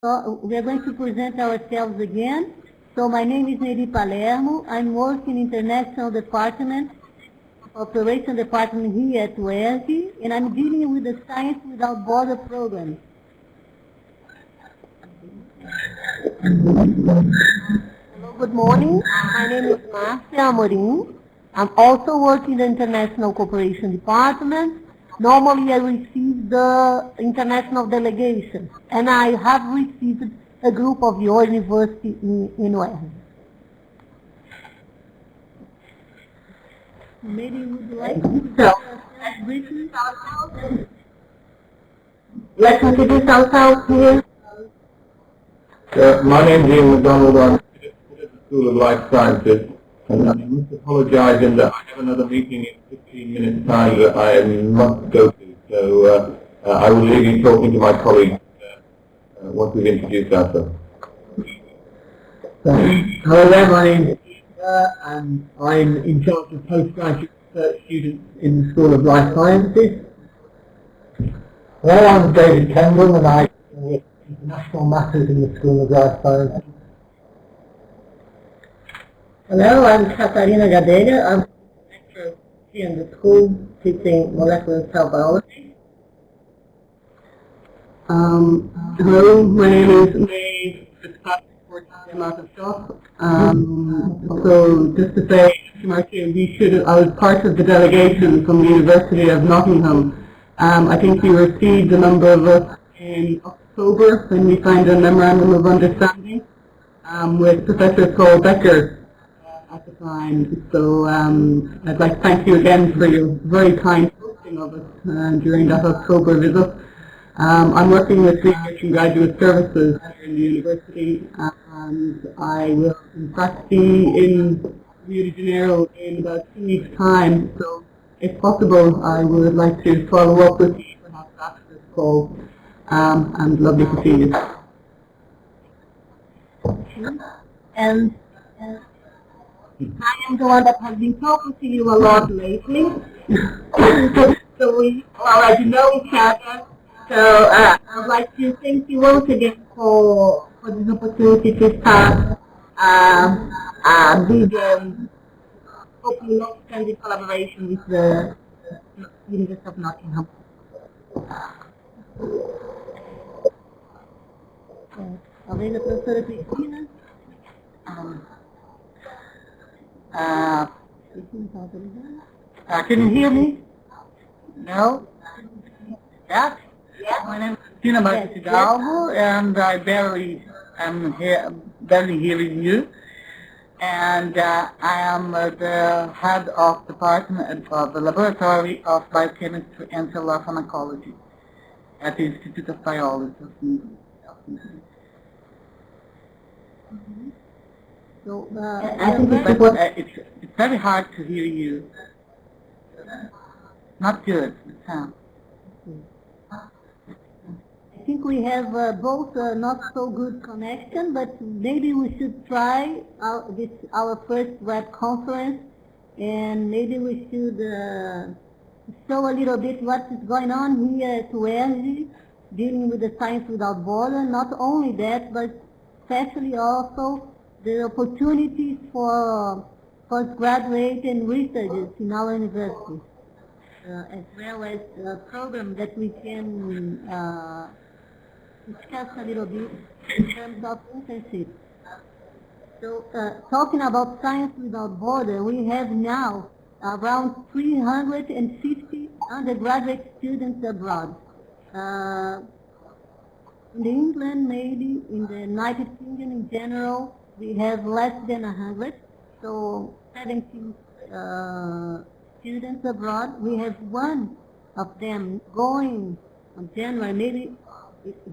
So we are going to present ourselves again. So my name is Neri Palermo. I'm working in International Department, Operation Department here at UERJ, and I'm dealing with the Science Without Border program. Hello, good morning. My name is Marcia Amorim. I'm also working in the International Cooperation Department. Normally I receive the international delegation, and I have received a group of your university in UERJ. Maybe you would like to tell us briefly? Let's introduce ourselves here. My name is Ian McDonald. I'm at the School of Life Sciences, and I must apologise in that I have another meeting in 15 minutes' time that I must go to. So I will leave you talking to my colleagues once we've introduced ourselves. Hello, my name is Peter, and I'm in charge of postgraduate research students in the School of Life Sciences. Hello, I'm David Kendall, and I deal with international matters in the School of Life Sciences. Hello, I'm Catarina Gadelha. I'm a lecturer here in the school teaching molecular cell biology. Hello, my name is May Fitzpatrick, I'm out of shop. So just to say, I was part of the delegation from the University of Nottingham. I think we received a number of us in October when we signed a memorandum of understanding with Professor Paul Becker at the time. So I'd like to thank you again for your very kind hosting of us during that October visit. I'm working with research and graduate services here in the university, and I will in fact be in Rio de Janeiro in about 2 weeks' time. So if possible, I would like to follow up with you perhaps after this call, and lovely to see you. And I am the one that has been talking to you a lot lately. So we already know each other. So I'd like to thank you once again for this opportunity to start a big open long-standing collaboration with the University of Nottingham. Talvez a professora Cristina. Can you hear me? No? Yes? Yes. My name is Cristina Marques Hidalgo, and I am barely hearing you. And I am the head of department of the Laboratory of Biochemistry and Cellular Pharmacology at the Institute of Biology of England. So I think it's very hard to hear you. Not good, the sound. I think we have both not so good connection, but maybe we should try our first web conference, and maybe we should show a little bit what is going on here at UERJ, dealing with the Science Without Border. Not only that, but especially also the opportunities for postgraduate and researchers in our university, as well as a program that we can discuss a little bit in terms of internship. So talking about Science Without Border, we have now around 350 undergraduate students abroad. In England, maybe, in the United Kingdom in general, we have less than 100, so 17 students abroad. We have one of them going on January, maybe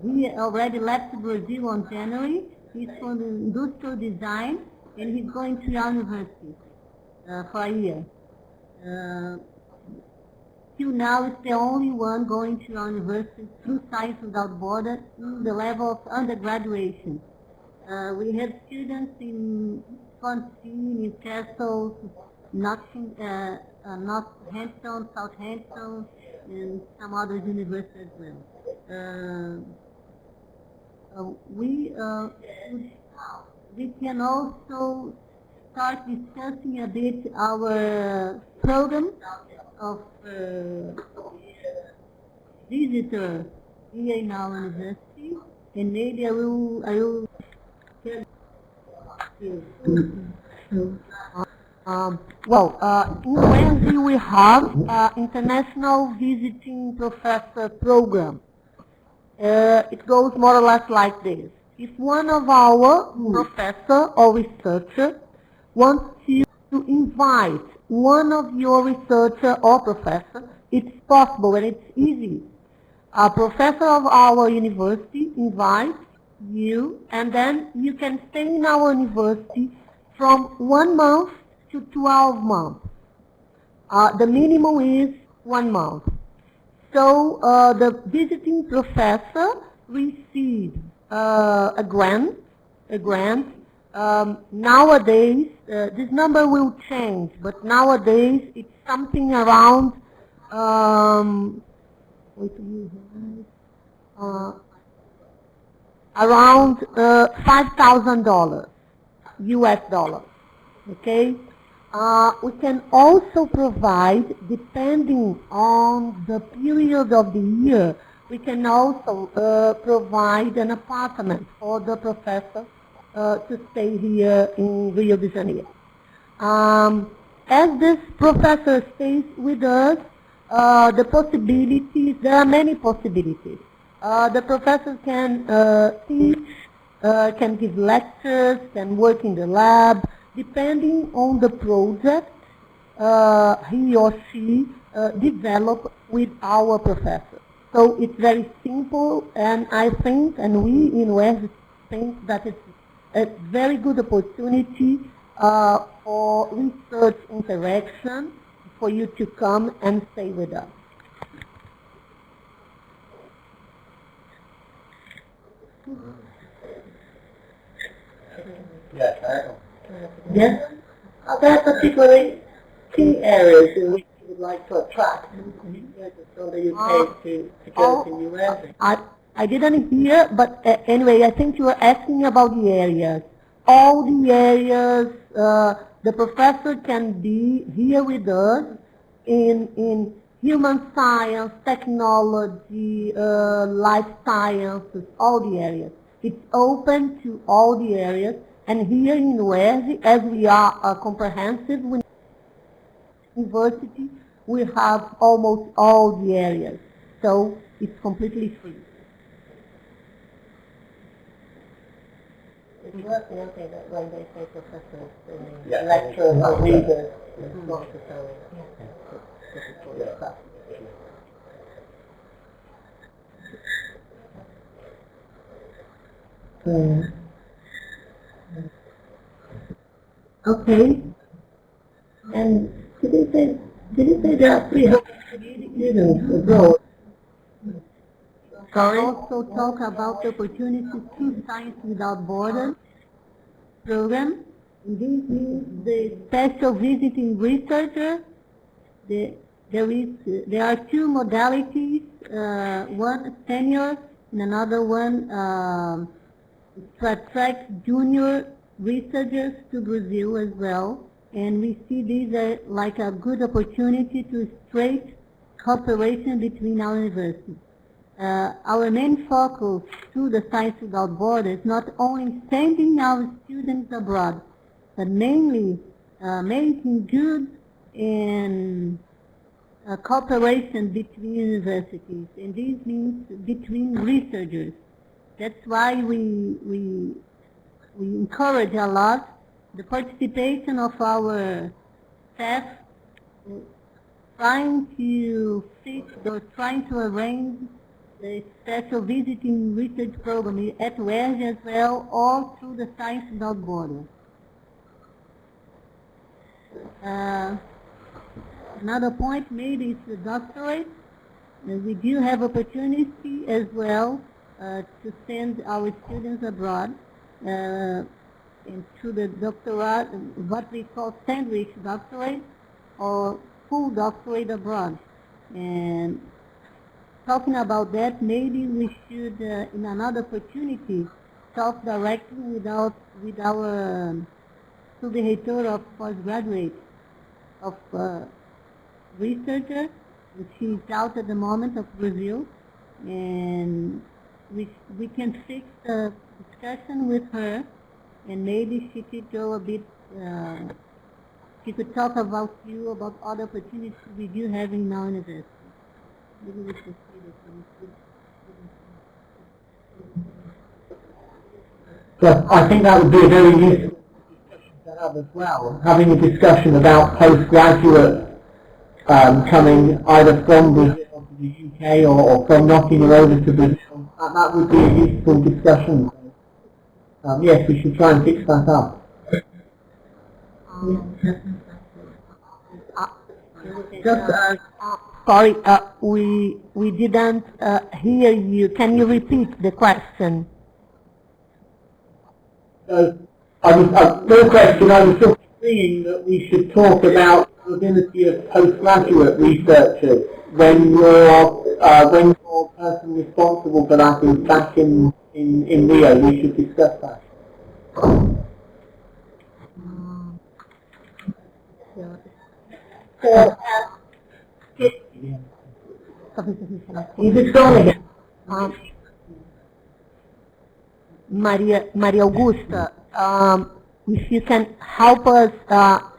he already left Brazil on January. He's from the industrial design, and he's going to university for a year. Till now, it's the only one going to university through Science Without Border in the level of undergraduation. We have students in Wisconsin, Newcastle, Notthingham, Southampton, and some other universities as well. we can also start discussing a bit our program of visitor here in our university, and maybe I will tell you. In Wednesday we have international visiting professor program. It goes more or less like this. If one of our professor or researcher wants to invite one of your researcher or professor, it's possible and it's easy. A professor of our university invites you, and then you can stay in our university from 1 month to 12 months. The minimum is 1 month. So the visiting professor receives a grant. Nowadays, this number will change, but nowadays it's something around $5,000 US dollars. Okay. We can also provide, depending on the period of the year, we can also provide an apartment for the professor to stay here in Rio de Janeiro. As this professor stays with us, there are many possibilities. The professor can teach, can give lectures, can work in the lab, depending on the project he or she develop with our professor. So it's very simple, and I think, and we in UERJ think that it's a very good opportunity for research interaction for you to come and stay with us. Yes? Are there particularly key areas in which you would like to attract so that you pay to go to UERJ? I didn't hear, but anyway, I think you were asking about the areas. All the areas, the professor can be here with us in human science, technology, life sciences, all the areas. It's open to all the areas. And here in UERJ, as we are a comprehensive university, we have almost all the areas. So it's completely free. When they say professors, lecturers or readers, it's not necessarily. Okay. And did you say there are 300 students abroad? Sorry? Also talk about the opportunity to Science Without Borders program. This means the special visiting researcher. There are two modalities, one senior and another one to attract junior researchers to Brazil as well. And we see these as like a good opportunity to strengthen cooperation between our universities. Our main focus through the Science Without Borders is not only sending our students abroad, but mainly making good and cooperation between universities, and this means between researchers. That's why we encourage a lot the participation of our staff, trying to fix or trying to arrange the special visiting research program at UERJ as well, or through the Science Without Borders. Another point maybe is the doctorate. We do have opportunity as well to send our students abroad into the doctorate, what we call sandwich doctorate or full doctorate abroad. And talking about that, maybe we should, in another opportunity, talk directly with our subdirector of postgraduate, of researcher. She's out at the moment of Brazil, and we can fix the discussion with her, and maybe she could go a bit. She could talk about other opportunities we do having now in university. Maybe we should see this one. So I think that would be a very useful discussion to have as well, having a discussion about postgraduate coming either from Brazil to the UK or from Nottingham over to Brazil. That would be a useful discussion. Yes, we should try and fix that up. Just, sorry, we didn't hear you. Can you repeat the question? So, no question, I was just saying that we should talk about the ability of postgraduate researchers when your person responsible for that is back in Rio. We should discuss that. So, Is it gone again? Maria Augusta, if you can help us,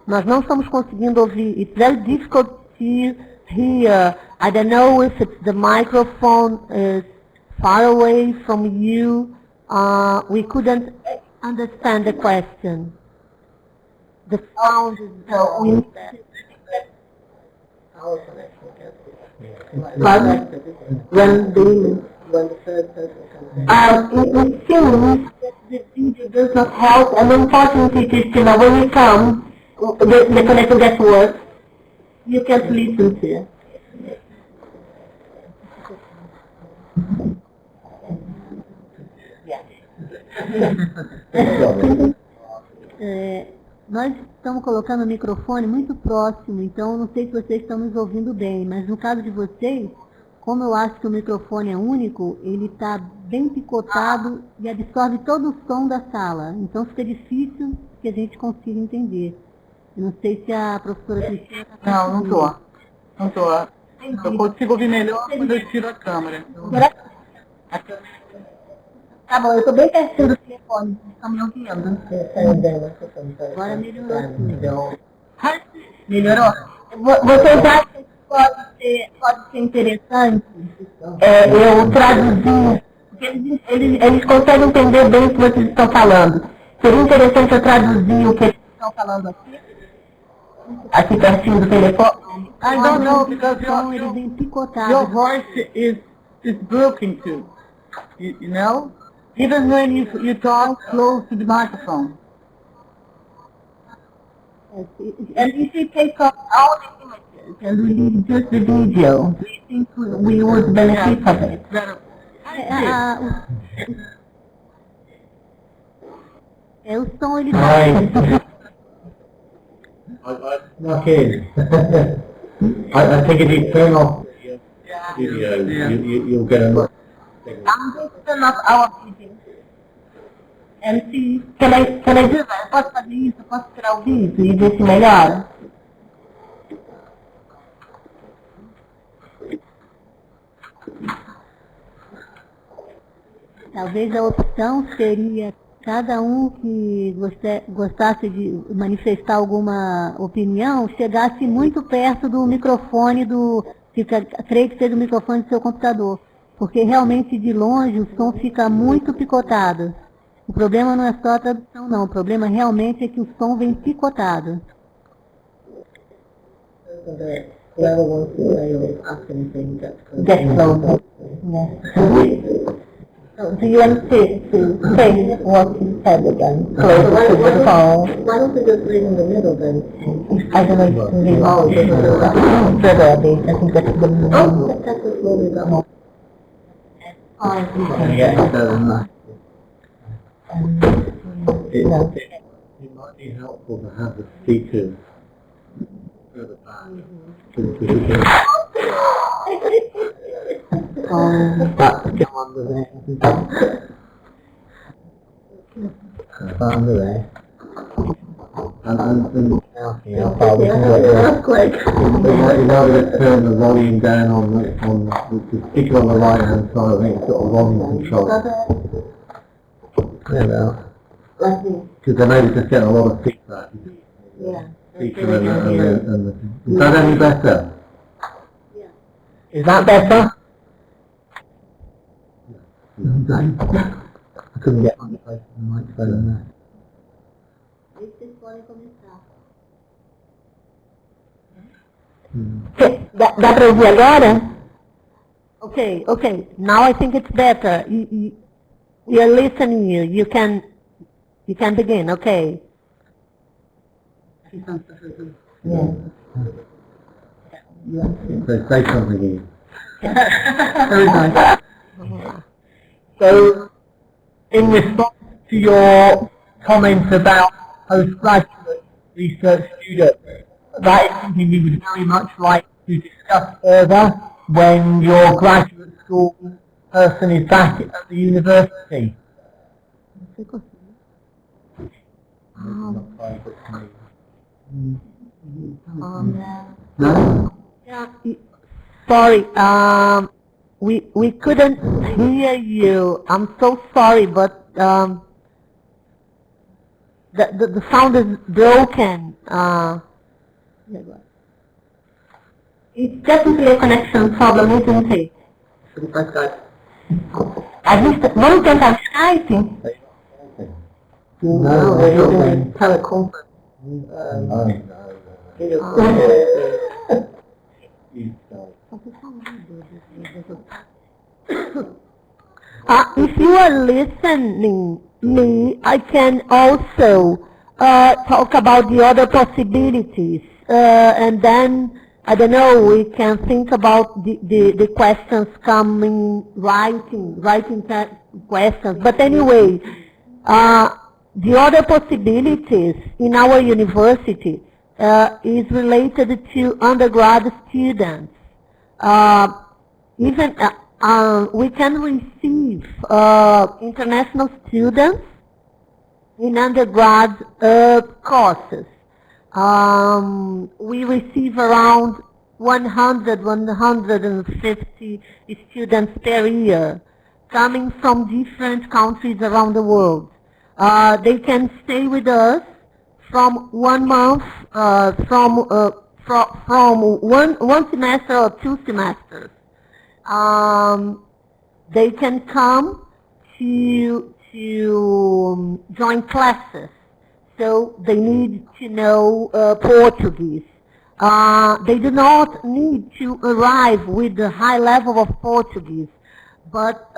nós não estamos conseguindo ouvir. It's very difficult to hear. I don't know if it's the microphone is far away from you. We couldn't understand the question. The sound is so When the third person comes in. it seems that the video does not help, and unfortunately, Christina, when we come, the connection gets worse. You can't listen to it. Nós estamos colocando o microfone muito próximo, então não sei se vocês estão nos ouvindo bem, mas no caso de vocês, como eu acho que o microfone é único, ele está bem picotado e absorve todo o som da sala, então fica difícil que a gente consiga entender. Eu não sei se a professora Cristina está... Não tô. Eu consigo ouvir melhor quando eu tiro a câmera. Tá bom, eu estou bem pertinho do telefone, vocês estão me ouvindo? Agora melhorou. Melhorou? Vocês acham que pode ser interessante eu traduzir? Eles conseguem entender bem o que vocês estão falando. Seria interessante eu traduzir o que eles estão falando aqui pertinho do telefone? I don't know, because your voice is broken too. You know? Even when you talk close to the microphone. And if you take off all the images and we leave just the video, do you think we would benefit from it? O som ele Okay. I think if you turn off the video, you'll get a much bigger. I'm going to turn off our video. And see, can I do that? Posso fazer isso? Posso tirar o vídeo e ver se melhora? Talvez a opção seria cada um que gostasse de manifestar alguma opinião chegasse muito perto do microfone creio que seja o microfone do seu computador, porque realmente de longe o som fica muito picotado. O problema não é só a tradução não, o problema realmente é que o som vem picotado. Get closer. Do you want to say what you said again? Closer to the phone. Why don't we just leave in the middle then? I don't know if you can leave all further a bit. I think that's the... Oh, that's a slowly down. It might be helpful to have the speakers further back. That's still under there. Under there. And how far we can get Earthquake. You know, turn the volume down on the stick on the right hand side. I think it's got a volume control. There we are. Because I know we just get a lot of feedback. Yeah. Speaker and is that any better? Yeah. Is that better? I couldn't get much closer to the microphone on that. Dá pra ouvir agora? Okay, okay. Now I think it's better. We are listening you. You can begin. Okay. Yeah. So say something here. Very nice. So, in response to your comments about postgraduate research students, that is something we would very much like to discuss further when your graduate school person is back at the university. No? Yeah, sorry, we couldn't hear you. I'm so sorry, but the sound is broken. It's definitely a connection problem, isn't it? A gente, vamos tentar Skype? No, they're using teleconference. If you are listening me, I can also talk about the other possibilities, and then I don't know. We can think about the questions coming, writing questions. But anyway, the other possibilities in our university is related to undergrad students. Even we can receive international students in undergrad courses. We receive around 150 students per year coming from different countries around the world. They can stay with us from 1 month, from one semester or 2 semesters. They can come to join classes, so they need to know Portuguese. They do not need to arrive with a high level of Portuguese, but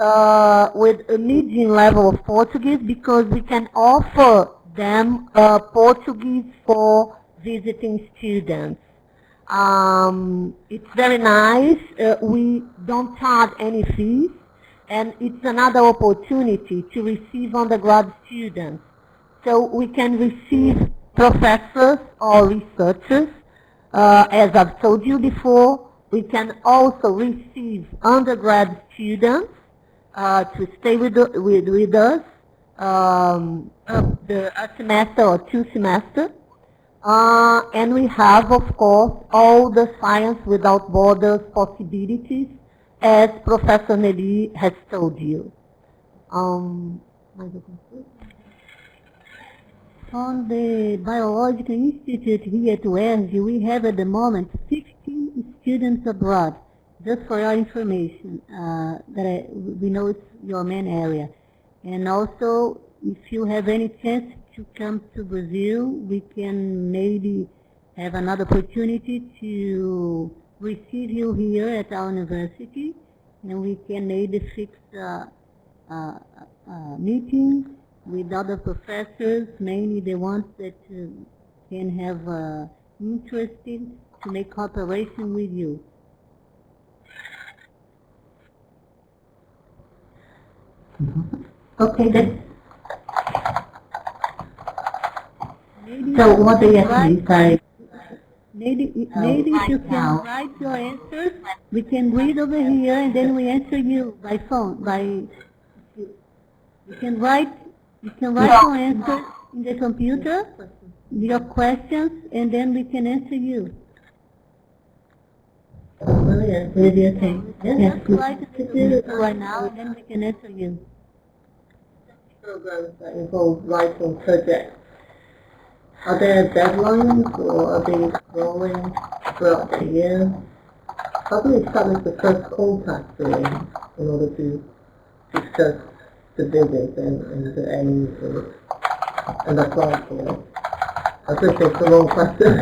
with a medium level of Portuguese, because we can offer them Portuguese for visiting students. It's very nice. We don't charge any fees, and it's another opportunity to receive undergrad students. So we can receive professors or researchers. As I've told you before, we can also receive undergrad students to stay with us a semester or 2 semesters. And we have, of course, all the Science Without Borders possibilities, as Professor Nelly has told you. On the Biological Institute here at UERJ, we have at the moment 16 students abroad, just for your information, we know it's your main area. And also, if you have any chance to come to Brazil, we can maybe have another opportunity to receive you here at our university, and we can maybe fix a meeting with other professors, mainly the ones that can have interested to make cooperation with you. Okay, that's... So what do you have to decide? maybe if you can write your answers, we can read over here and then we answer you by phone. You can write your answers in the computer, your questions, and then we can answer you. Oh, yes, Lydia, thanks. Yes, write it right now, and then we can answer you. Programs that involve writing projects. Are there deadlines or are they rolling throughout the year? How do we establish the first contact really in order to discuss the visit and the aims and apply for it? I think it's a long question.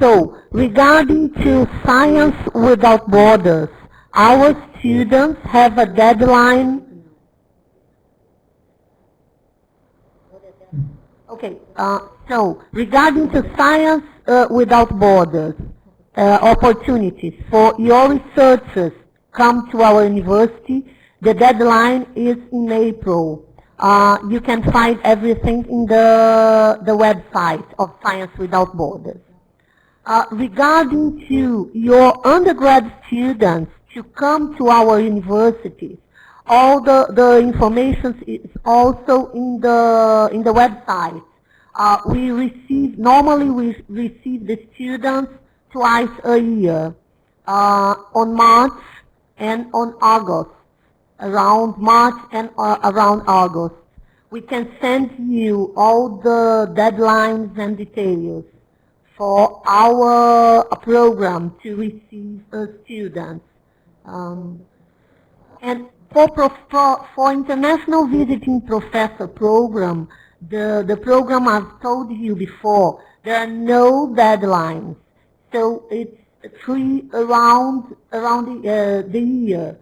So, regarding to Science Without Borders, our students have a deadline. Okay, so regarding to Science Without Borders, opportunities for your researchers come to our university, the deadline is in April. You can find everything in the website of Science Without Borders. Regarding to your undergrad students to come to our universities, all the information is also in the website. Normally we receive the students twice a year, on March and on August, around March and around August. We can send you all the deadlines and details for our program to receive students. And for international visiting professor program, the program I've told you before, there are no deadlines. So it's free around the year.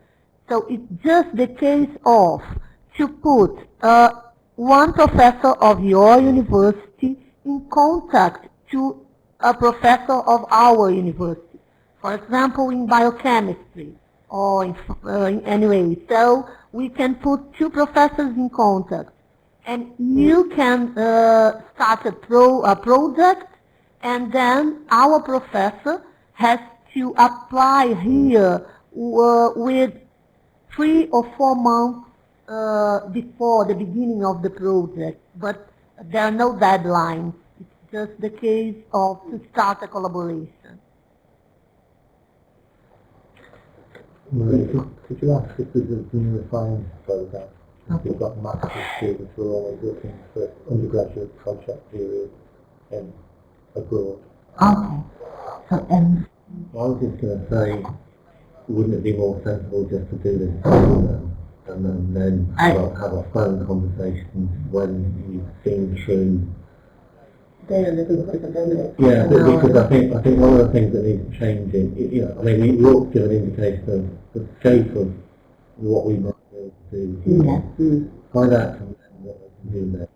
So it's just the case of to put one professor of your university in contact to a professor of our university. For example, in biochemistry or in any way. So we can put two professors in contact, and you can start a project, and then our professor has to apply here with 3 or 4 months before the beginning of the project, but there are no deadlines. It's just the case of to start a collaboration. Could you ask if there's a junior science program? We've got master's students who are always looking for undergraduate project period abroad. Okay. So, I was just going to say, wouldn't it be more sensible just to do this and then have a phone conversation when you've seen through? Yeah, because I think one of the things that needs changing, I mean, we ought to give an indication of the scope of what we might be able to do. Find out from them what we can do next.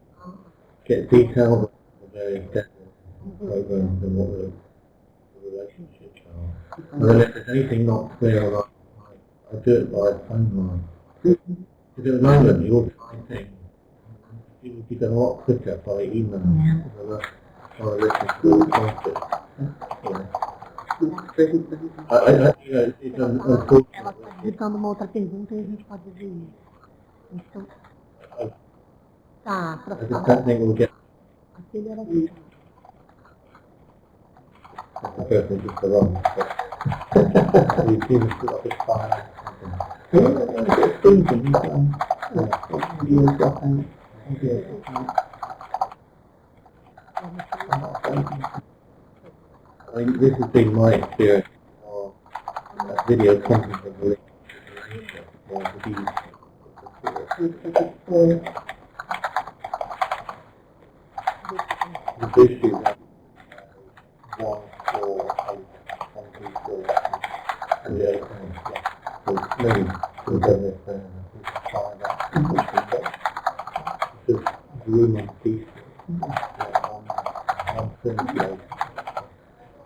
Get details of the various programs and what the relationships are. And then if there's anything not clear on I do it by phone line. Because at the moment, you're typing, it would be done a lot quicker by email. ela está digitando uma outra pergunta e a gente pode dizer isso. Então, tá, professor. Aquele era aqui. I mean, this has been my experience of video conferencing with the issue that 1, 4, 8, 1, 2, 4, and the 8 times. So it's me who's done this and who's trying that. Just room on pieces. On things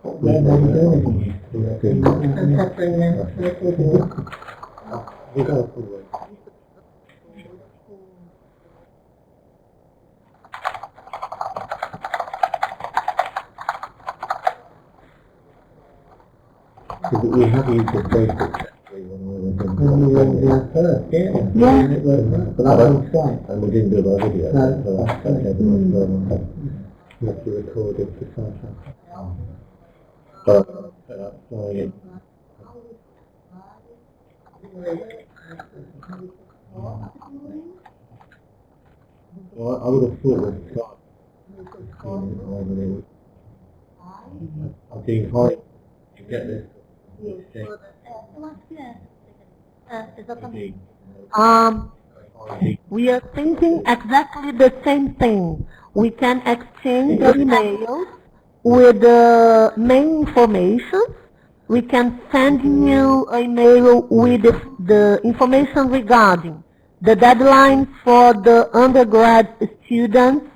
what are you doing? We have used the basic when we were doing first, yeah. But that was fine. And we didn't do our video. So that's okay. You have to record it for something. But that's why well, I would have thought that I'm being high to get this. We are thinking exactly the same thing. We can exchange emails with the main information. We can send you an email with the information regarding the deadlines for the undergrad students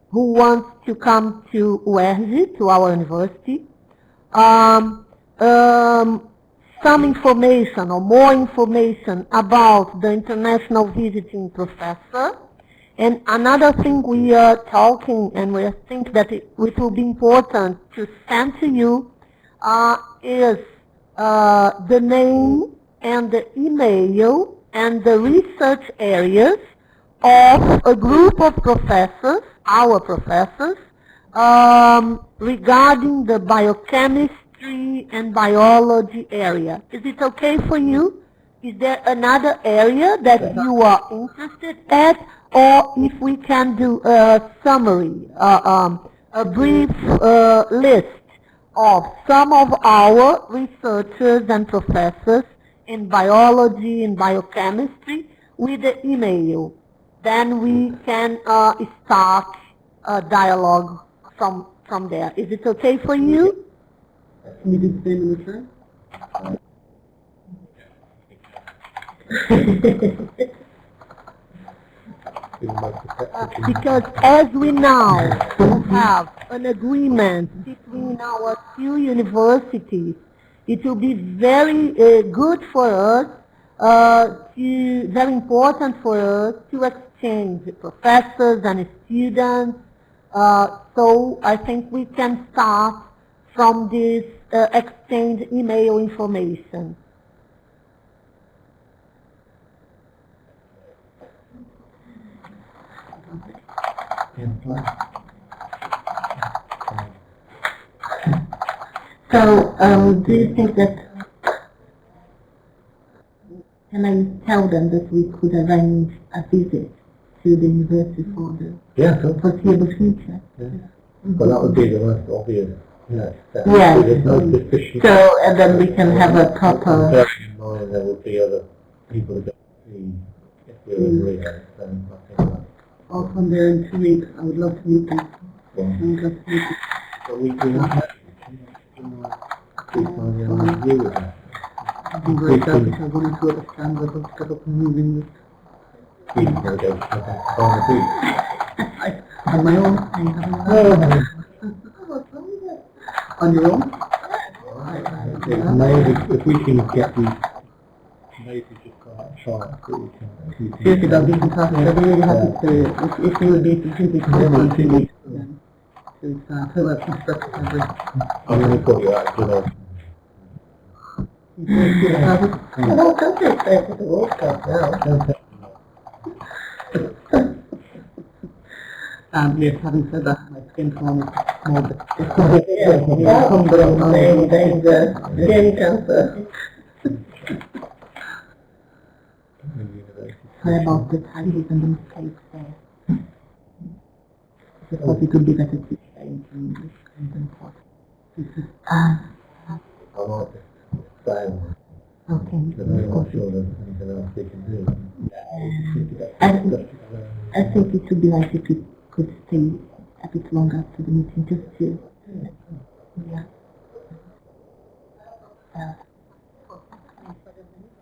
who want to come to UERJ, to our university. Some information or more information about the international visiting professor. And another thing we are talking and we think that it will be important to send to you is the name and the email and the research areas of a group of professors, our professors, regarding the biochemistry and biology area. Is it okay for you? Is there another area that you are interested at, or if we can do a summary, a brief list of some of our researchers and professors in biology and biochemistry with the email? Then we can start a dialogue from there. Is it okay for you? Can you do the same in return? Because as we now have an agreement between our two universities, it will be very good for us, very important for us to exchange professors and students. So I think we can start from this exchange email information. So, do you think that, can I tell them that we could arrange a visit to the university for the foreseeable future? Yeah. Well, that would be the most obvious. Yes. Yes. So, and then we can have a proper... Bearing in mind there would be other people that see if we were in Rio, then I think that... I'll come there in 2 weeks. I would love to meet them. I would love to meet them. But we have I've been very selfish. I wanted to understand what was set up and moving this. On my own. On your own? Maybe if we can get these, maybe just go out and try it. Seriously, that would be fantastic. I'd be really happy to, if you would be completely clear in 2 weeks. To fill out some stuff. I'm going to put you out to No, don't take that with the World Cup now. Yes, having said that, my skin tone is small bit. Yeah, humbling, danger, skin cancer. Sorry about the typos and the mistakes there. I thought it could be better to say. thinking is important. I might just stay on it. Okay. But I'm not sure there's anything else we can do. I think it would be nice if you could stay a bit longer after the meeting, just to, yeah.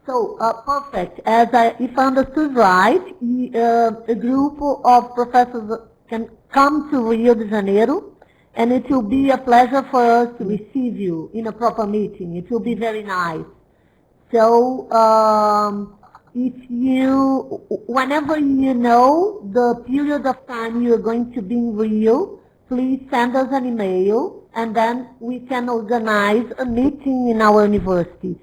So, perfect. If I understood right, a group of professors can come to Rio de Janeiro, and it will be a pleasure for us to receive you in a proper meeting. It will be very nice. So, whenever you know the period of time you are going to be in Rio, please send us an email, and then we can organize a meeting in our university,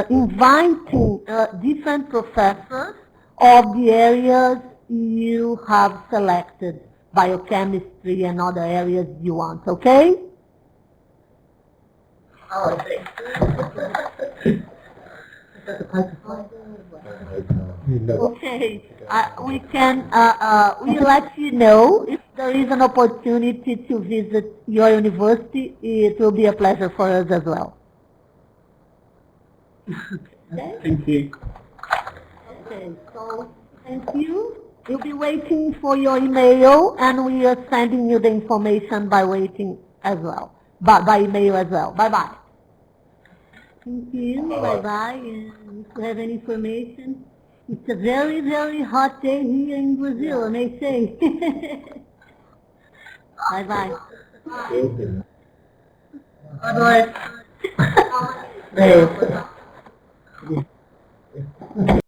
inviting different professors of the areas you have selected, biochemistry and other areas you want, okay? Okay, we let you know if there is an opportunity to visit your university. It will be a pleasure for us as well. Okay? Thank you. Okay, so thank you. We'll be waiting for your email, and we are sending you the information by waiting as well, by email as well. Bye-bye. Thank you. Bye-bye. And if you have any information, it's a very, very hot day here in Brazil, I may say. Bye-bye. Bye-bye.